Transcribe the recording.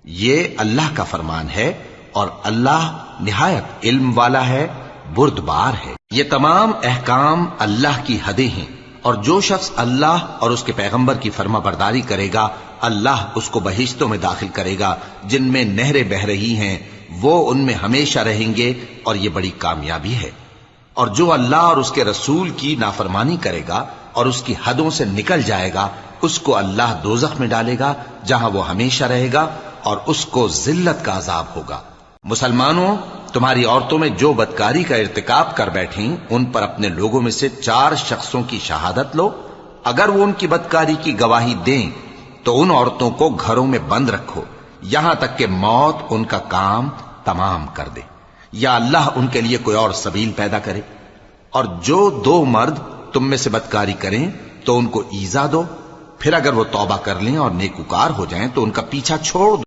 یہ اللہ کا فرمان ہے اور اللہ نہایت علم والا ہے، بردبار ہے۔ یہ تمام احکام اللہ کی حدیں ہیں، اور جو شخص اللہ اور اس کے پیغمبر کی فرما برداری کرے گا اللہ اس کو بہشتوں میں داخل کرے گا جن میں نہریں بہہ رہی ہیں، وہ ان میں ہمیشہ رہیں گے، اور یہ بڑی کامیابی ہے۔ اور جو اللہ اور اس کے رسول کی نافرمانی کرے گا اور اس کی حدوں سے نکل جائے گا اس کو اللہ دوزخ میں ڈالے گا جہاں وہ ہمیشہ رہے گا، اور اس کو ذلت کا عذاب ہوگا۔ مسلمانوں، تمہاری عورتوں میں جو بدکاری کا ارتکاب کر بیٹھیں ان پر اپنے لوگوں میں سے 4 شخصوں کی شہادت لو۔ اگر وہ ان کی بدکاری کی گواہی دیں تو ان عورتوں کو گھروں میں بند رکھو یہاں تک کہ موت ان کا کام تمام کر دے، یا اللہ ان کے لیے کوئی اور سبیل پیدا کرے۔ اور جو 2 مرد تم میں سے بدکاری کریں تو ان کو ایذا دو، پھر اگر وہ توبہ کر لیں اور نیکوکار ہو جائیں تو ان کا پیچھا چھوڑ دو۔